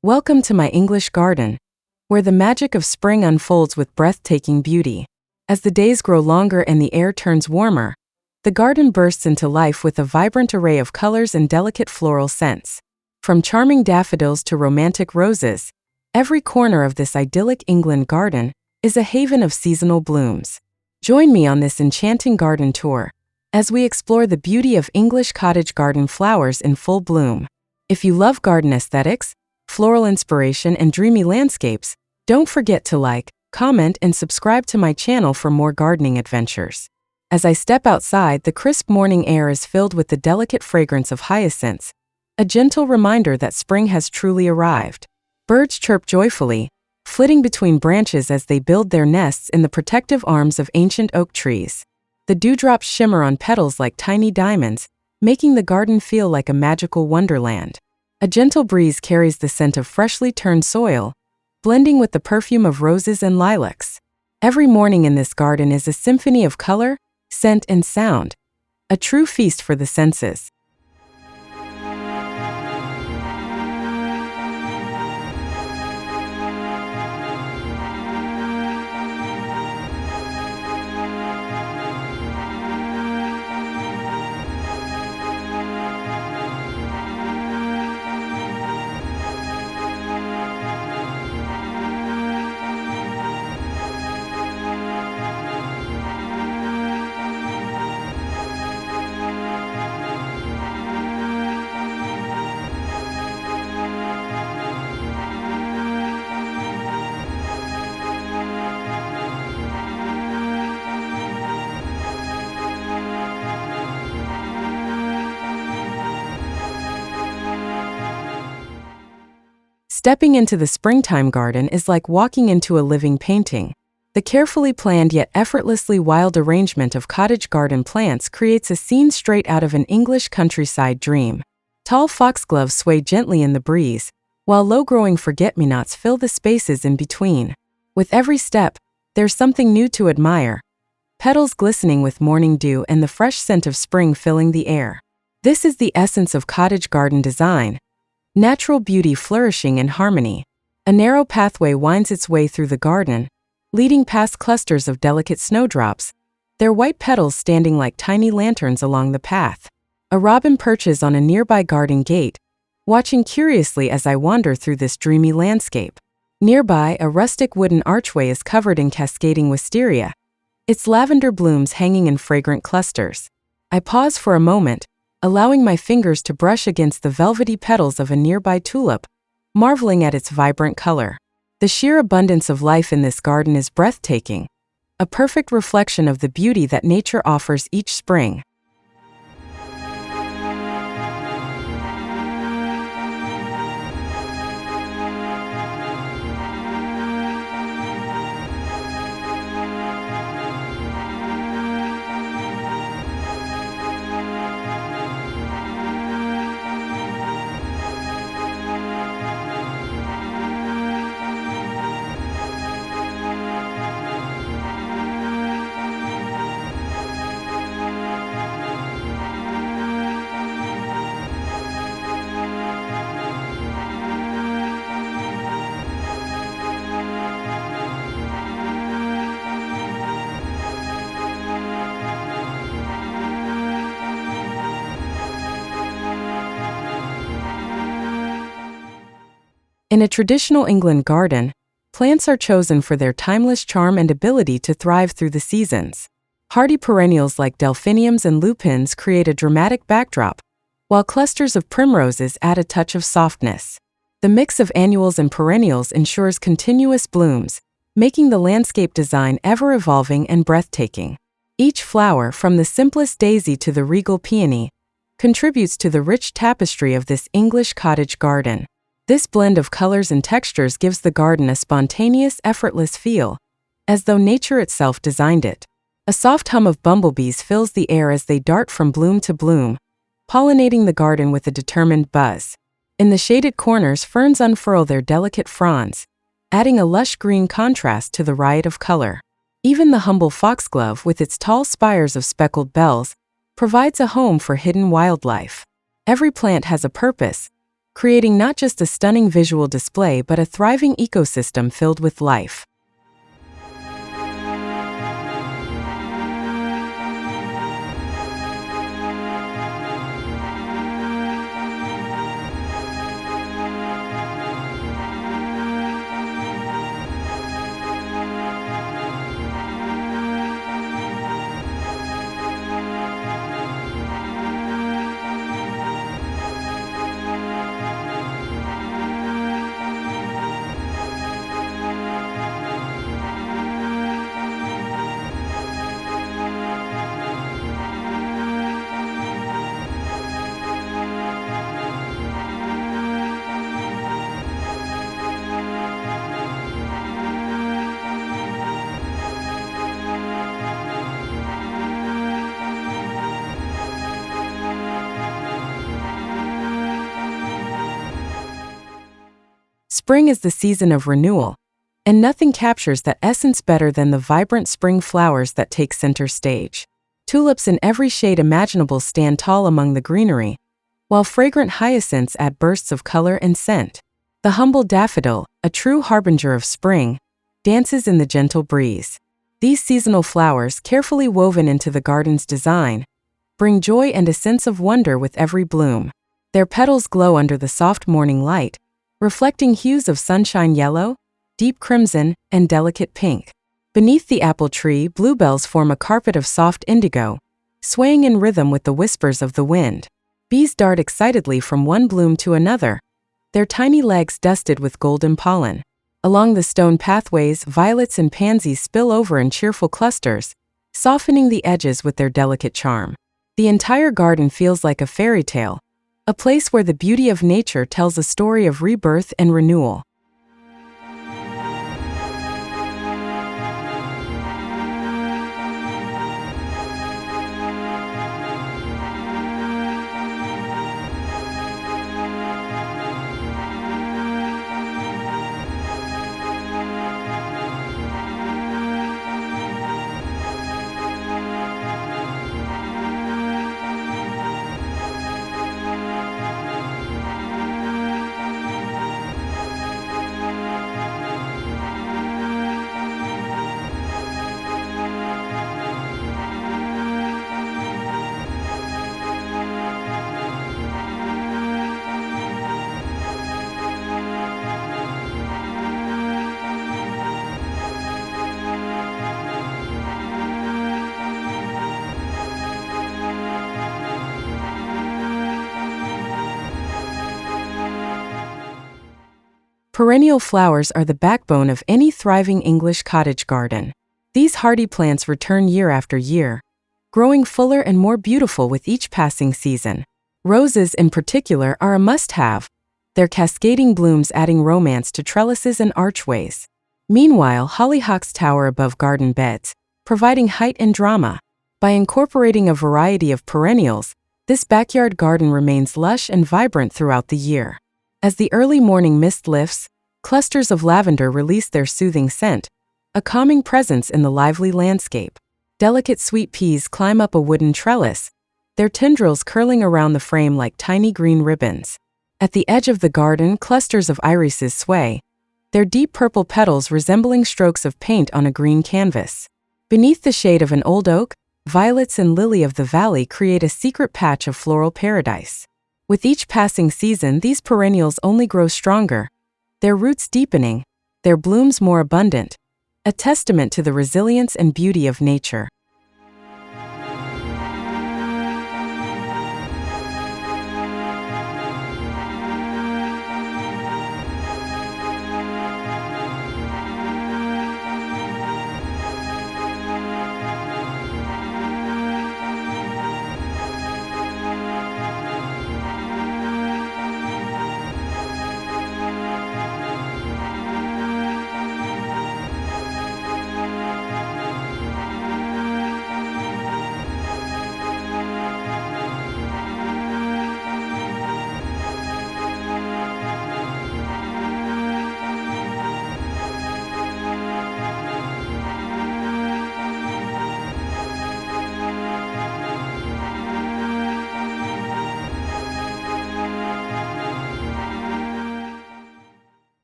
Welcome to my English garden, where the magic of spring unfolds with breathtaking beauty. As the days grow longer and the air turns warmer, the garden bursts into life with a vibrant array of colors and delicate floral scents. From charming daffodils to romantic roses, every corner of this idyllic England garden is a haven of seasonal blooms. Join me on this enchanting garden tour as we explore the beauty of English cottage garden flowers in full bloom. If you love garden aesthetics, floral inspiration, and dreamy landscapes, don't forget to like, comment, and subscribe to my channel for more gardening adventures. As I step outside, the crisp morning air is filled with the delicate fragrance of hyacinths, a gentle reminder that spring has truly arrived. Birds chirp joyfully, flitting between branches as they build their nests in the protective arms of ancient oak trees. The dewdrops shimmer on petals like tiny diamonds, making the garden feel like a magical wonderland. A gentle breeze carries the scent of freshly turned soil, blending with the perfume of roses and lilacs. Every morning in this garden is a symphony of color, scent, and sound, a true feast for the senses. Stepping into the springtime garden is like walking into a living painting. The carefully planned yet effortlessly wild arrangement of cottage garden plants creates a scene straight out of an English countryside dream. Tall foxgloves sway gently in the breeze, while low-growing forget-me-nots fill the spaces in between. With every step, there's something new to admire, petals glistening with morning dew and the fresh scent of spring filling the air. This is the essence of cottage garden design. Natural beauty flourishing in harmony. A narrow pathway winds its way through the garden, leading past clusters of delicate snowdrops, their white petals standing like tiny lanterns along the path. A robin perches on a nearby garden gate, watching curiously as I wander through this dreamy landscape. Nearby, a rustic wooden archway is covered in cascading wisteria, its lavender blooms hanging in fragrant clusters. I pause for a moment, allowing my fingers to brush against the velvety petals of a nearby tulip, marveling at its vibrant color. The sheer abundance of life in this garden is breathtaking, a perfect reflection of the beauty that nature offers each spring. In a traditional England garden, plants are chosen for their timeless charm and ability to thrive through the seasons. Hardy perennials like delphiniums and lupins create a dramatic backdrop, while clusters of primroses add a touch of softness. The mix of annuals and perennials ensures continuous blooms, making the landscape design ever-evolving and breathtaking. Each flower, from the simplest daisy to the regal peony, contributes to the rich tapestry of this English cottage garden. This blend of colors and textures gives the garden a spontaneous, effortless feel, as though nature itself designed it. A soft hum of bumblebees fills the air as they dart from bloom to bloom, pollinating the garden with a determined buzz. In the shaded corners, ferns unfurl their delicate fronds, adding a lush green contrast to the riot of color. Even the humble foxglove, with its tall spires of speckled bells, provides a home for hidden wildlife. Every plant has a purpose, creating not just a stunning visual display but a thriving ecosystem filled with life. Spring is the season of renewal, and nothing captures that essence better than the vibrant spring flowers that take center stage. Tulips in every shade imaginable stand tall among the greenery, while fragrant hyacinths add bursts of color and scent. The humble daffodil, a true harbinger of spring, dances in the gentle breeze. These seasonal flowers, carefully woven into the garden's design, bring joy and a sense of wonder with every bloom. Their petals glow under the soft morning light, reflecting hues of sunshine yellow, deep crimson, and delicate pink. Beneath the apple tree, bluebells form a carpet of soft indigo, swaying in rhythm with the whispers of the wind. Bees dart excitedly from one bloom to another, their tiny legs dusted with golden pollen. Along the stone pathways, violets and pansies spill over in cheerful clusters, softening the edges with their delicate charm. The entire garden feels like a fairy tale, a place where the beauty of nature tells a story of rebirth and renewal. Perennial flowers are the backbone of any thriving English cottage garden. These hardy plants return year after year, growing fuller and more beautiful with each passing season. Roses, in particular, are a must-have, their cascading blooms adding romance to trellises and archways. Meanwhile, hollyhocks tower above garden beds, providing height and drama. By incorporating a variety of perennials, this backyard garden remains lush and vibrant throughout the year. As the early morning mist lifts, clusters of lavender release their soothing scent, a calming presence in the lively landscape. Delicate sweet peas climb up a wooden trellis, their tendrils curling around the frame like tiny green ribbons. At the edge of the garden, clusters of irises sway, their deep purple petals resembling strokes of paint on a green canvas. Beneath the shade of an old oak, violets and lily of the valley create a secret patch of floral paradise. With each passing season, these perennials only grow stronger, their roots deepening, their blooms more abundant, a testament to the resilience and beauty of nature.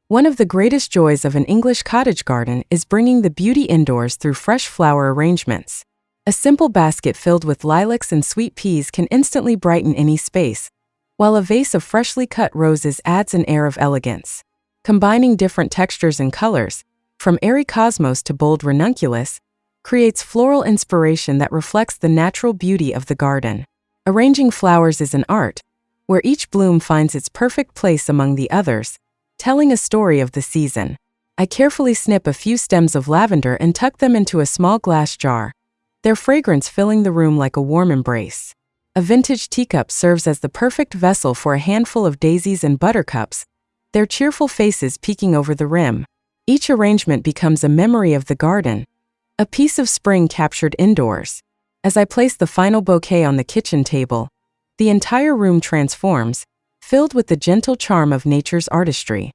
One of the greatest joys of an English cottage garden is bringing the beauty indoors through fresh flower arrangements. A simple basket filled with lilacs and sweet peas can instantly brighten any space, while a vase of freshly cut roses adds an air of elegance. Combining different textures and colors, from airy cosmos to bold ranunculus, creates floral inspiration that reflects the natural beauty of the garden. Arranging flowers is an art, where each bloom finds its perfect place among the others, telling a story of the season. I carefully snip a few stems of lavender and tuck them into a small glass jar, their fragrance filling the room like a warm embrace. A vintage teacup serves as the perfect vessel for a handful of daisies and buttercups, their cheerful faces peeking over the rim. Each arrangement becomes a memory of the garden, a piece of spring captured indoors. As I place the final bouquet on the kitchen table, the entire room transforms, filled with the gentle charm of nature's artistry.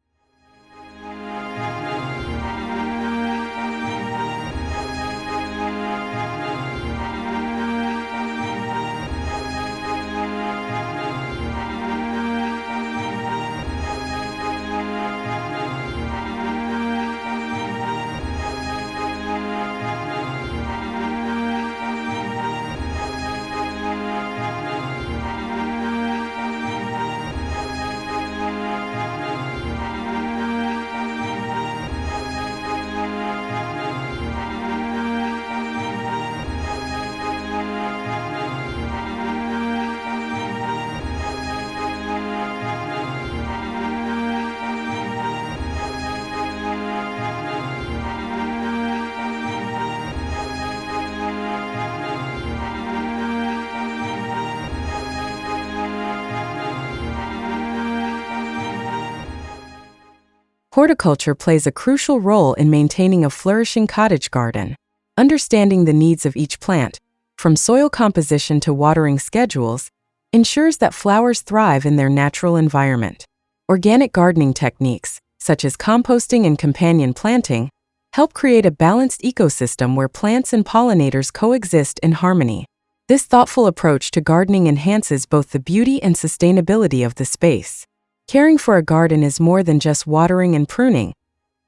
Horticulture plays a crucial role in maintaining a flourishing cottage garden. Understanding the needs of each plant, from soil composition to watering schedules, ensures that flowers thrive in their natural environment. Organic gardening techniques, such as composting and companion planting, help create a balanced ecosystem where plants and pollinators coexist in harmony. This thoughtful approach to gardening enhances both the beauty and sustainability of the space. Caring for a garden is more than just watering and pruning.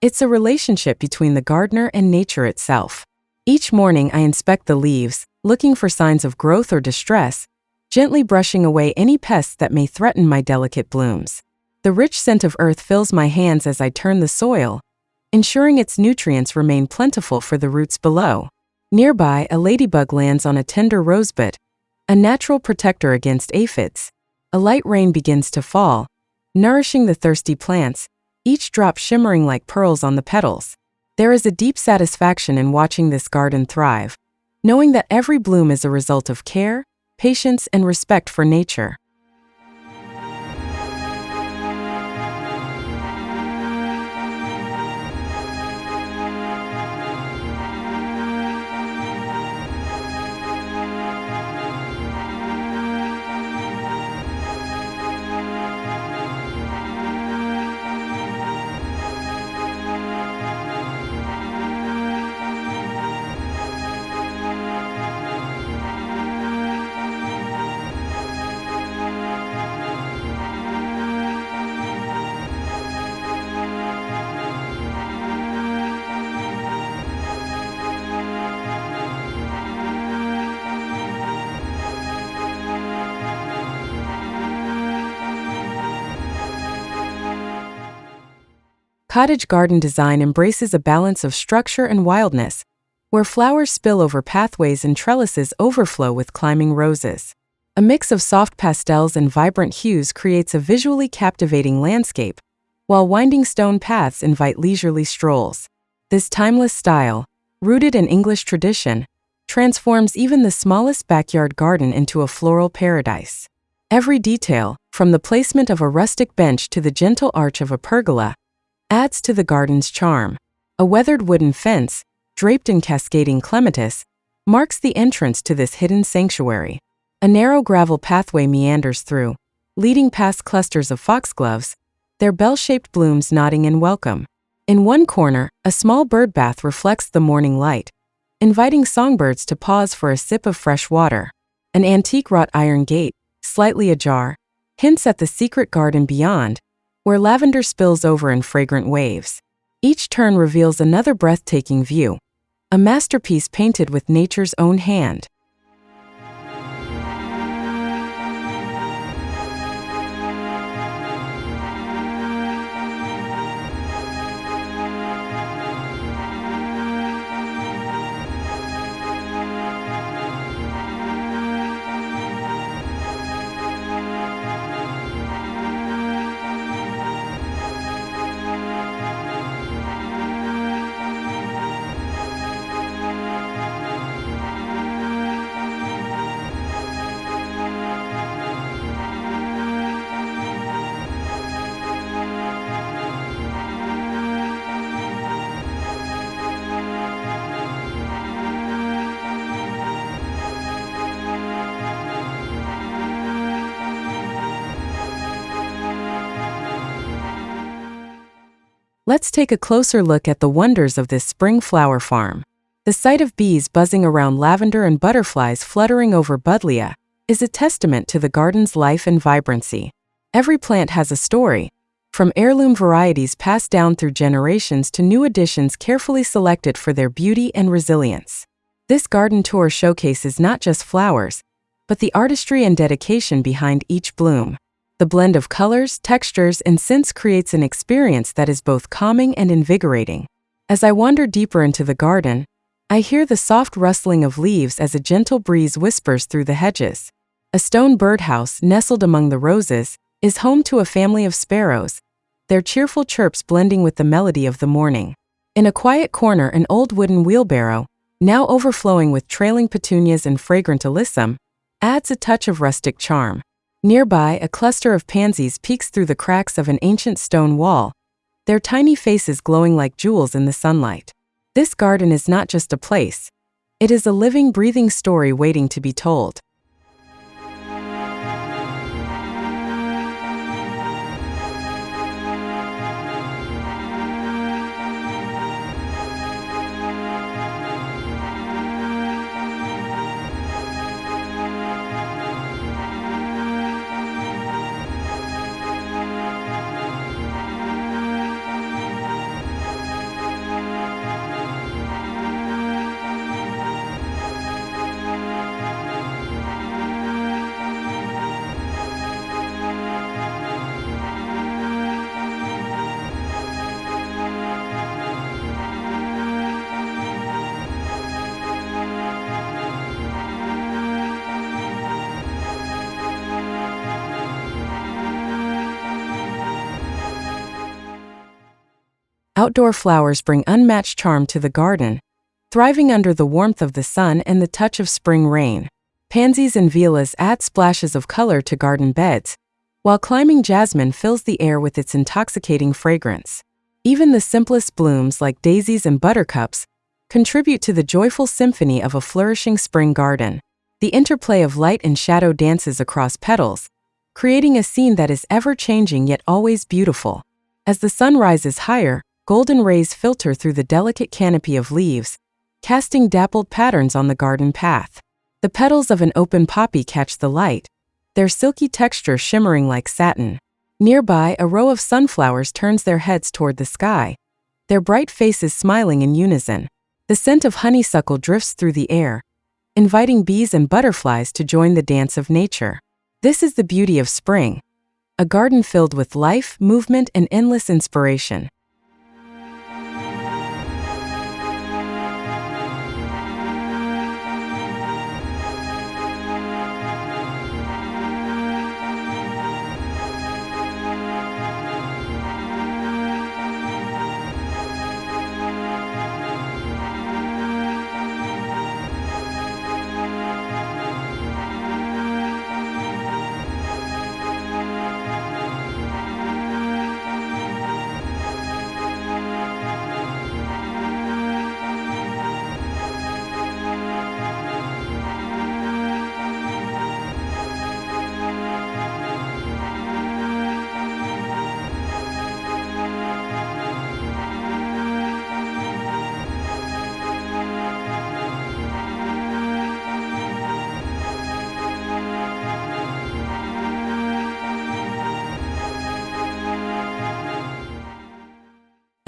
It's a relationship between the gardener and nature itself. Each morning I inspect the leaves, looking for signs of growth or distress, gently brushing away any pests that may threaten my delicate blooms. The rich scent of earth fills my hands as I turn the soil, ensuring its nutrients remain plentiful for the roots below. Nearby, a ladybug lands on a tender rosebud, a natural protector against aphids. A light rain begins to fall, nourishing the thirsty plants, each drop shimmering like pearls on the petals. There is a deep satisfaction in watching this garden thrive, knowing that every bloom is a result of care, patience, and respect for nature. Cottage garden design embraces a balance of structure and wildness, where flowers spill over pathways and trellises overflow with climbing roses. A mix of soft pastels and vibrant hues creates a visually captivating landscape, while winding stone paths invite leisurely strolls. This timeless style, rooted in English tradition, transforms even the smallest backyard garden into a floral paradise. Every detail, from the placement of a rustic bench to the gentle arch of a pergola, adds to the garden's charm. A weathered wooden fence, draped in cascading clematis, marks the entrance to this hidden sanctuary. A narrow gravel pathway meanders through, leading past clusters of foxgloves, their bell-shaped blooms nodding in welcome. In one corner, a small bird bath reflects the morning light, inviting songbirds to pause for a sip of fresh water. An antique wrought iron gate, slightly ajar, hints at the secret garden beyond, where lavender spills over in fragrant waves. Each turn reveals another breathtaking view, a masterpiece painted with nature's own hand. Let's take a closer look at the wonders of this spring flower farm. The sight of bees buzzing around lavender and butterflies fluttering over buddleia is a testament to the garden's life and vibrancy. Every plant has a story, from heirloom varieties passed down through generations to new additions carefully selected for their beauty and resilience. This garden tour showcases not just flowers, but the artistry and dedication behind each bloom. The blend of colors, textures, and scents creates an experience that is both calming and invigorating. As I wander deeper into the garden, I hear the soft rustling of leaves as a gentle breeze whispers through the hedges. A stone birdhouse nestled among the roses is home to a family of sparrows, their cheerful chirps blending with the melody of the morning. In a quiet corner, an old wooden wheelbarrow, now overflowing with trailing petunias and fragrant alyssum, adds a touch of rustic charm. Nearby, a cluster of pansies peeks through the cracks of an ancient stone wall, their tiny faces glowing like jewels in the sunlight. This garden is not just a place. It is a living, breathing story waiting to be told. Outdoor flowers bring unmatched charm to the garden, thriving under the warmth of the sun and the touch of spring rain. Pansies and violas add splashes of color to garden beds, while climbing jasmine fills the air with its intoxicating fragrance. Even the simplest blooms like daisies and buttercups contribute to the joyful symphony of a flourishing spring garden. The interplay of light and shadow dances across petals, creating a scene that is ever-changing yet always beautiful. As the sun rises higher, golden rays filter through the delicate canopy of leaves, casting dappled patterns on the garden path. The petals of an open poppy catch the light, their silky texture shimmering like satin. Nearby, a row of sunflowers turns their heads toward the sky, their bright faces smiling in unison. The scent of honeysuckle drifts through the air, inviting bees and butterflies to join the dance of nature. This is the beauty of spring, a garden filled with life, movement, and endless inspiration.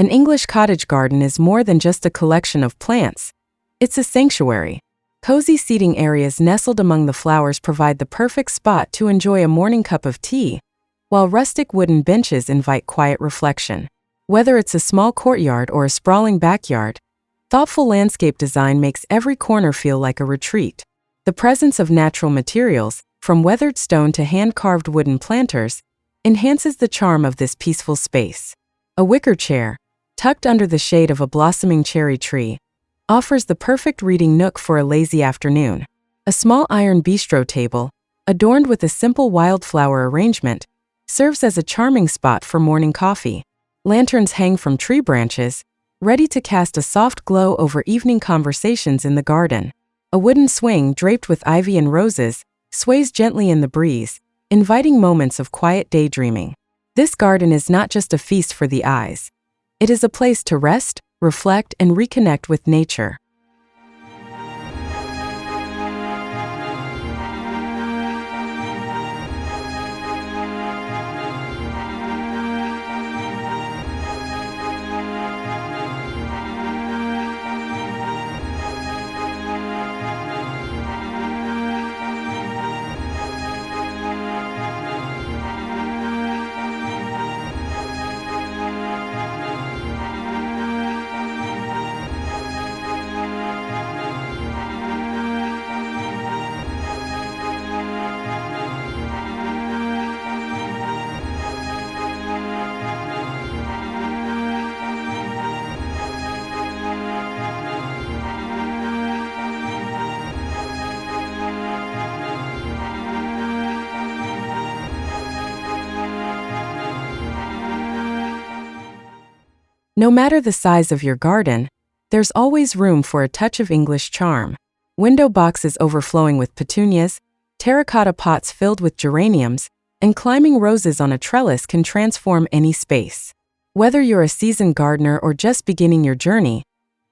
An English cottage garden is more than just a collection of plants. It's a sanctuary. Cozy seating areas nestled among the flowers provide the perfect spot to enjoy a morning cup of tea, while rustic wooden benches invite quiet reflection. Whether it's a small courtyard or a sprawling backyard, thoughtful landscape design makes every corner feel like a retreat. The presence of natural materials, from weathered stone to hand-carved wooden planters, enhances the charm of this peaceful space. A wicker chair, tucked under the shade of a blossoming cherry tree, offers the perfect reading nook for a lazy afternoon. A small iron bistro table, adorned with a simple wildflower arrangement, serves as a charming spot for morning coffee. Lanterns hang from tree branches, ready to cast a soft glow over evening conversations in the garden. A wooden swing draped with ivy and roses sways gently in the breeze, inviting moments of quiet daydreaming. This garden is not just a feast for the eyes. It is a place to rest, reflect, and reconnect with nature. No matter the size of your garden, there's always room for a touch of English charm. Window boxes overflowing with petunias, terracotta pots filled with geraniums, and climbing roses on a trellis can transform any space. Whether you're a seasoned gardener or just beginning your journey,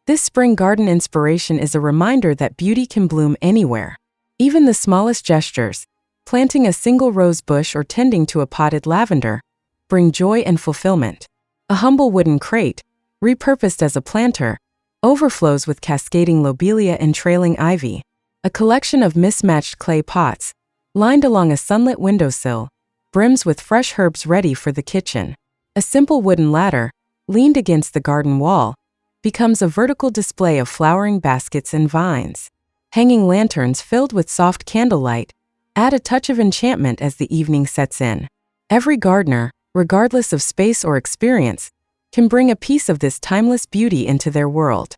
this spring garden inspiration is a reminder that beauty can bloom anywhere. Even the smallest gestures, planting a single rose bush or tending to a potted lavender, bring joy and fulfillment. A humble wooden crate, repurposed as a planter, overflows with cascading lobelia and trailing ivy. A collection of mismatched clay pots, lined along a sunlit windowsill, brims with fresh herbs ready for the kitchen. A simple wooden ladder, leaned against the garden wall, becomes a vertical display of flowering baskets and vines. Hanging lanterns filled with soft candlelight add a touch of enchantment as the evening sets in. Every gardener, regardless of space or experience, can bring a piece of this timeless beauty into their world.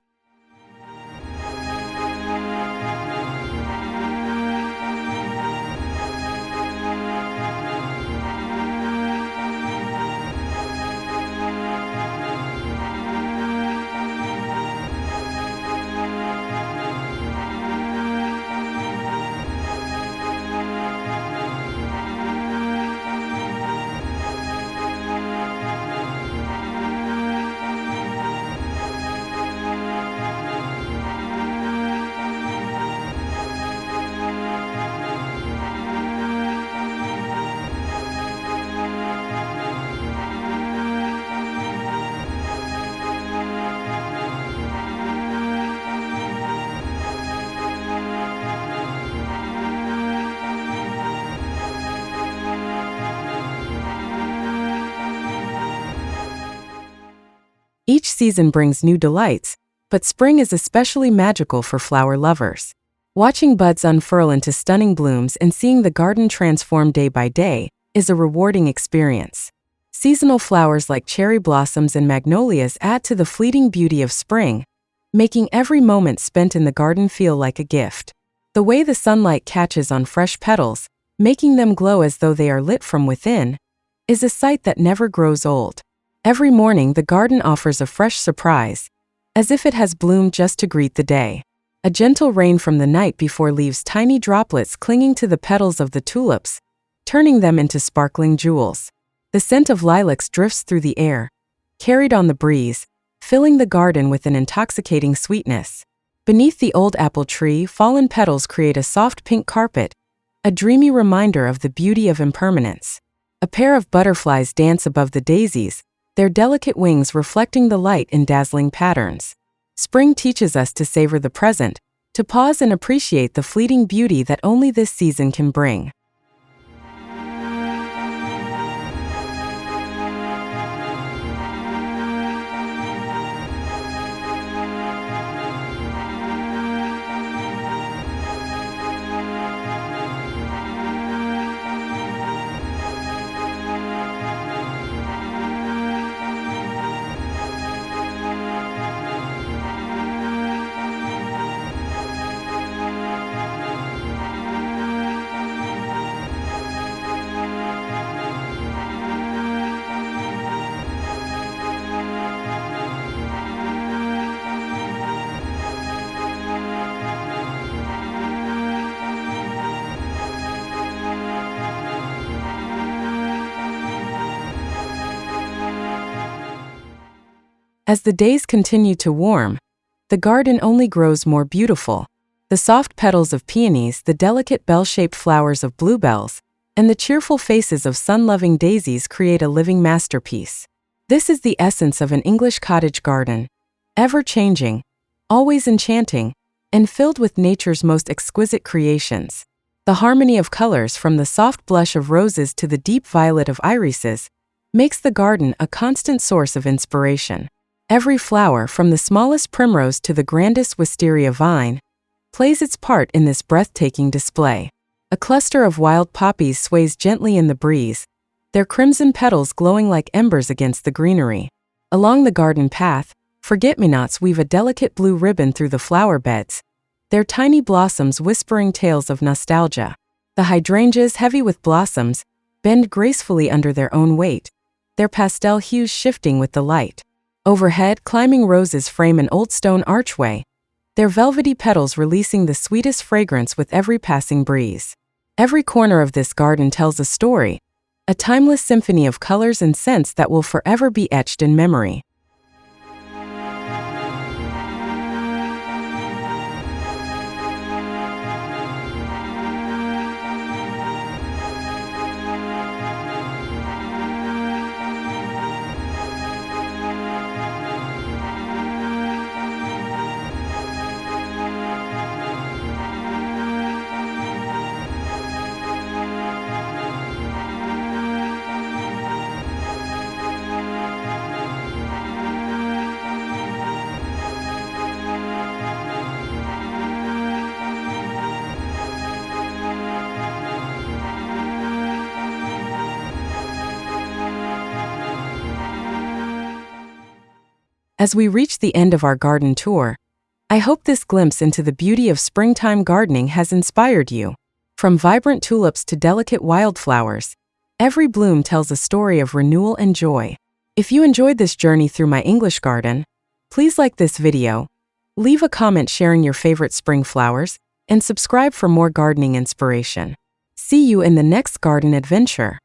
Each season brings new delights, but spring is especially magical for flower lovers. Watching buds unfurl into stunning blooms and seeing the garden transform day by day is a rewarding experience. Seasonal flowers like cherry blossoms and magnolias add to the fleeting beauty of spring, making every moment spent in the garden feel like a gift. The way the sunlight catches on fresh petals, making them glow as though they are lit from within, is a sight that never grows old. Every morning the garden offers a fresh surprise, as if it has bloomed just to greet the day. A gentle rain from the night before leaves tiny droplets clinging to the petals of the tulips, turning them into sparkling jewels. The scent of lilacs drifts through the air, carried on the breeze, filling the garden with an intoxicating sweetness. Beneath the old apple tree, fallen petals create a soft pink carpet, a dreamy reminder of the beauty of impermanence. A pair of butterflies dance above the daisies, their delicate wings reflecting the light in dazzling patterns. Spring teaches us to savor the present, to pause and appreciate the fleeting beauty that only this season can bring. As the days continue to warm, the garden only grows more beautiful. The soft petals of peonies, the delicate bell-shaped flowers of bluebells, and the cheerful faces of sun-loving daisies create a living masterpiece. This is the essence of an English cottage garden, ever-changing, always enchanting, and filled with nature's most exquisite creations. The harmony of colors, from the soft blush of roses to the deep violet of irises, makes the garden a constant source of inspiration. Every flower, from the smallest primrose to the grandest wisteria vine, plays its part in this breathtaking display. A cluster of wild poppies sways gently in the breeze, their crimson petals glowing like embers against the greenery. Along the garden path, forget-me-nots weave a delicate blue ribbon through the flower beds, their tiny blossoms whispering tales of nostalgia. The hydrangeas, heavy with blossoms, bend gracefully under their own weight, their pastel hues shifting with the light. Overhead, climbing roses frame an old stone archway, their velvety petals releasing the sweetest fragrance with every passing breeze. Every corner of this garden tells a story, a timeless symphony of colors and scents that will forever be etched in memory. As we reach the end of our garden tour, I hope this glimpse into the beauty of springtime gardening has inspired you. From vibrant tulips to delicate wildflowers, every bloom tells a story of renewal and joy. If you enjoyed this journey through my English garden, please like this video, leave a comment sharing your favorite spring flowers, and subscribe for more gardening inspiration. See you in the next garden adventure.